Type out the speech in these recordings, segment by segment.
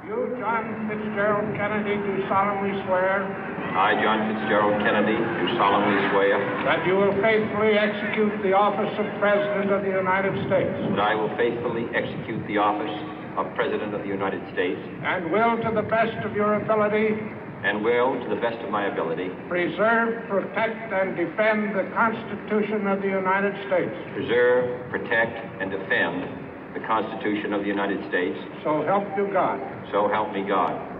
You, John Fitzgerald Kennedy, do solemnly swear I, John Fitzgerald Kennedy, do solemnly swear that you will faithfully execute the office of President of the United States that I will faithfully execute the office of President of the United States and will, to the best of your ability, and will, to the best of my ability, preserve, protect, and defend the Constitution of the United States. preserve, protect, and defend the Constitution of the United States. So help you God. So help me God.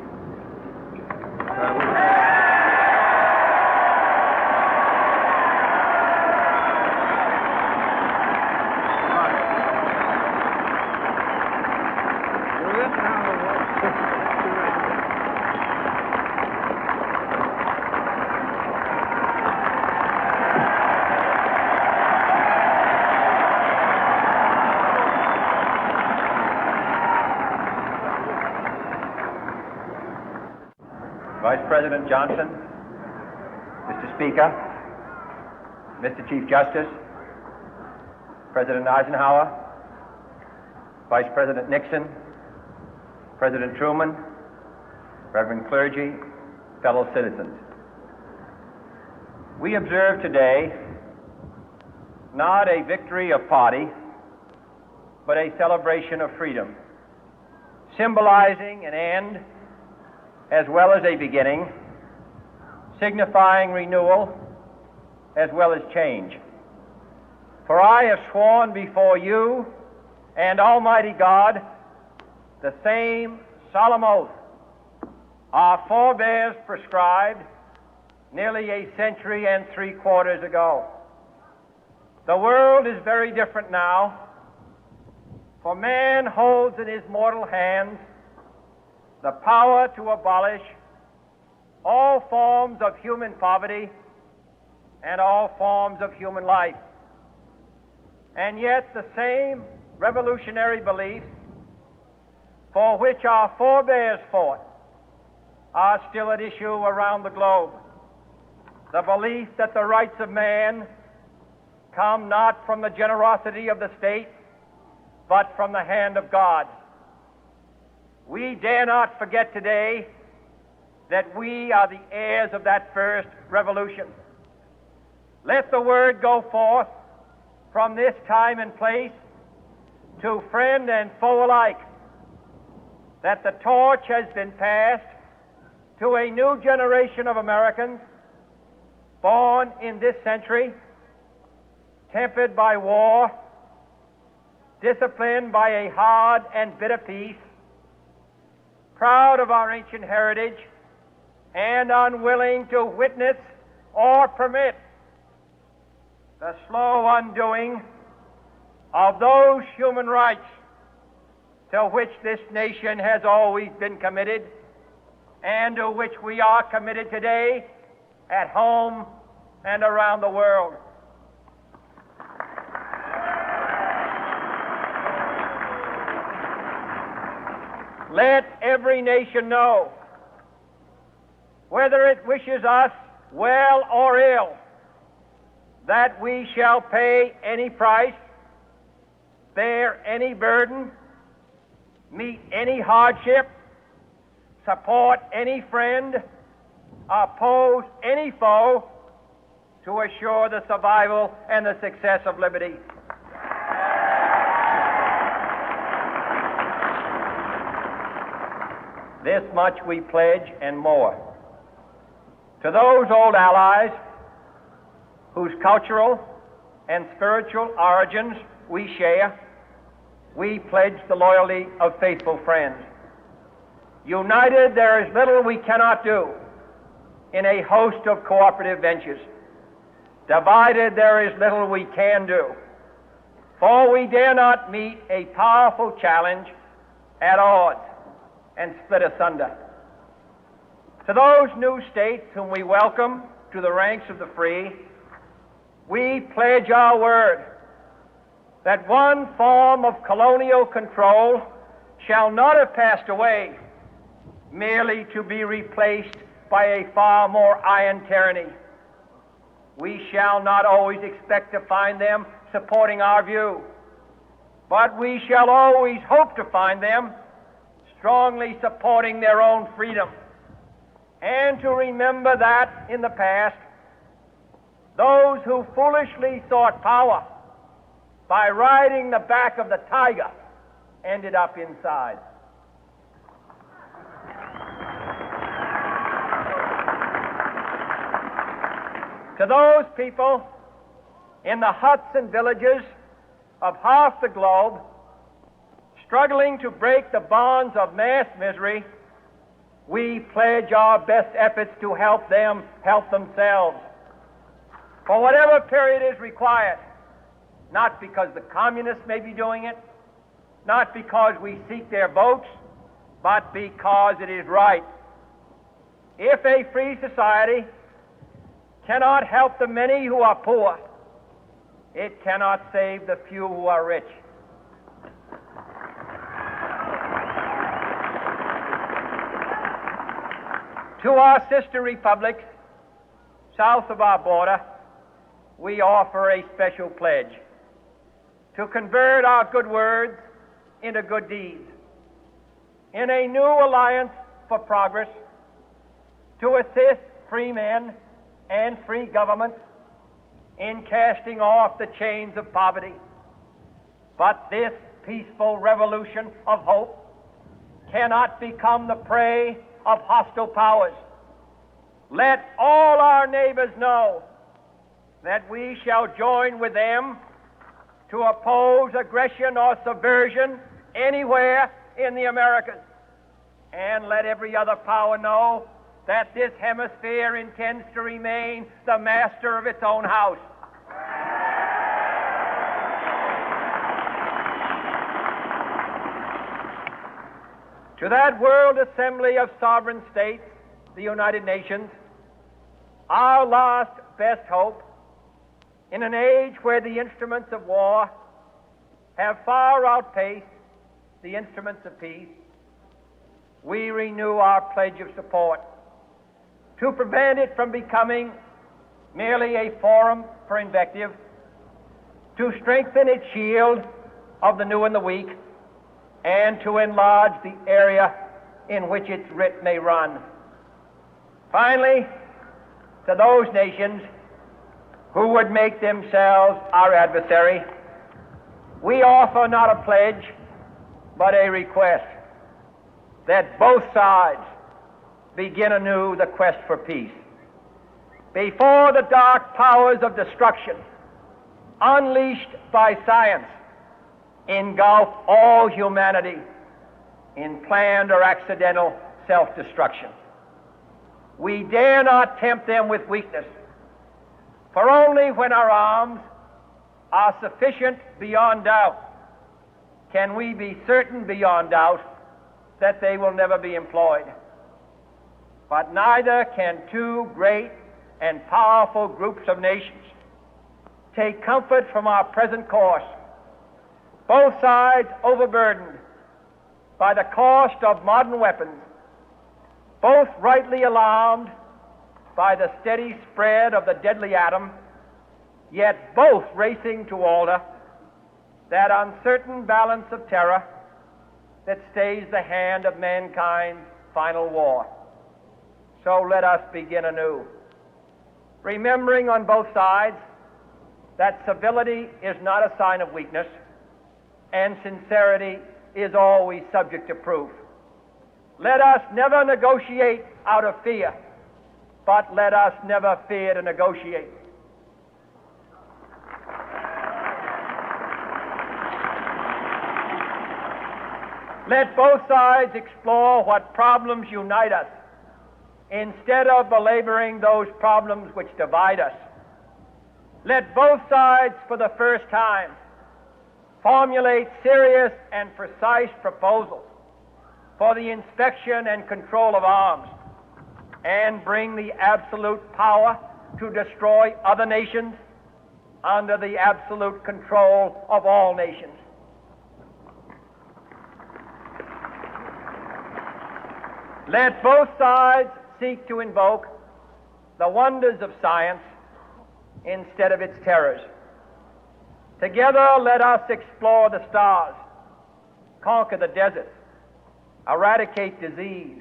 Vice President Johnson, Mr. Speaker, Mr. Chief Justice, President Eisenhower, Vice President Nixon, President Truman, Reverend clergy, fellow citizens. We observe today not a victory of party, but a celebration of freedom, symbolizing an end as well as a beginning, signifying renewal as well as change. For I have sworn before you and Almighty God the same solemn oath our forebears prescribed nearly a century and 3/4 ago. The world is very different now, for man holds in his mortal hands the power to abolish all forms of human poverty and all forms of human life. And yet the same revolutionary beliefs for which our forebears fought are still at issue around the globe. The belief that the rights of man come not from the generosity of the state, but from the hand of God. We dare not forget today that we are the heirs of that first revolution. Let the word go forth from this time and place to friend and foe alike that the torch has been passed to a new generation of Americans born in this century, tempered by war, disciplined by a hard and bitter peace, proud of our ancient heritage, and unwilling to witness or permit the slow undoing of those human rights to which this nation has always been committed and to which we are committed today at home and around the world. Let every nation know, whether it wishes us well or ill, that we shall pay any price, bear any burden, meet any hardship, support any friend, oppose any foe to assure the survival and the success of liberty. This much we pledge and more. To those old allies whose cultural and spiritual origins we share, we pledge the loyalty of faithful friends. United, there is little we cannot do in a host of cooperative ventures. Divided, there is little we can do, for we dare not meet a powerful challenge at odds and split asunder. To those new states whom we welcome to the ranks of the free, we pledge our word that one form of colonial control shall not have passed away, merely to be replaced by a far more iron tyranny. We shall not always expect to find them supporting our view, but we shall always hope to find them strongly supporting their own freedom, and to remember that in the past, those who foolishly sought power by riding the back of the tiger ended up inside. To those people in the huts and villages of half the globe struggling to break the bonds of mass misery, we pledge our best efforts to help them help themselves for whatever period is required, not because the communists may be doing it, not because we seek their votes, but because it is right. If a free society cannot help the many who are poor, it cannot save the few who are rich. To our sister republics south of our border, we offer a special pledge to convert our good words into good deeds, in a new alliance for progress, to assist free men and free governments in casting off the chains of poverty. But this peaceful revolution of hope cannot become the prey of hostile powers. Let all our neighbors know that we shall join with them to oppose aggression or subversion anywhere in the Americas. And let every other power know that this hemisphere intends to remain the master of its own house. To that World Assembly of Sovereign States, the United Nations, our last best hope, in an age where the instruments of war have far outpaced the instruments of peace, we renew our pledge of support to prevent it from becoming merely a forum for invective, to strengthen its shield of the new and the weak, and to enlarge the area in which its writ may run. Finally, to those nations who would make themselves our adversary, we offer not a pledge, but a request that both sides begin anew the quest for peace. Before the dark powers of destruction, unleashed by science, engulf all humanity in planned or accidental self-destruction, we dare not tempt them with weakness, for only when our arms are sufficient beyond doubt can we be certain beyond doubt that they will never be employed. But neither can two great and powerful groups of nations take comfort from our present course, both sides overburdened by the cost of modern weapons, both rightly alarmed by the steady spread of the deadly atom, yet both racing to alter that uncertain balance of terror that stays the hand of mankind's final war. So let us begin anew, remembering on both sides that civility is not a sign of weakness, and sincerity is always subject to proof. Let us never negotiate out of fear, but let us never fear to negotiate. Let both sides explore what problems unite us, instead of belaboring those problems which divide us. Let both sides, for the first time, formulate serious and precise proposals for the inspection and control of arms, and bring the absolute power to destroy other nations under the absolute control of all nations. Let both sides seek to invoke the wonders of science instead of its terrors. Together, let us explore the stars, conquer the deserts, eradicate disease,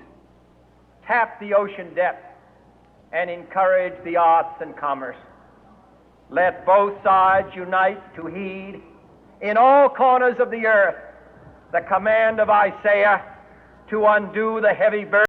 tap the ocean depth, and encourage the arts and commerce. Let both sides unite to heed in all corners of the earth the command of Isaiah to undo the heavy burden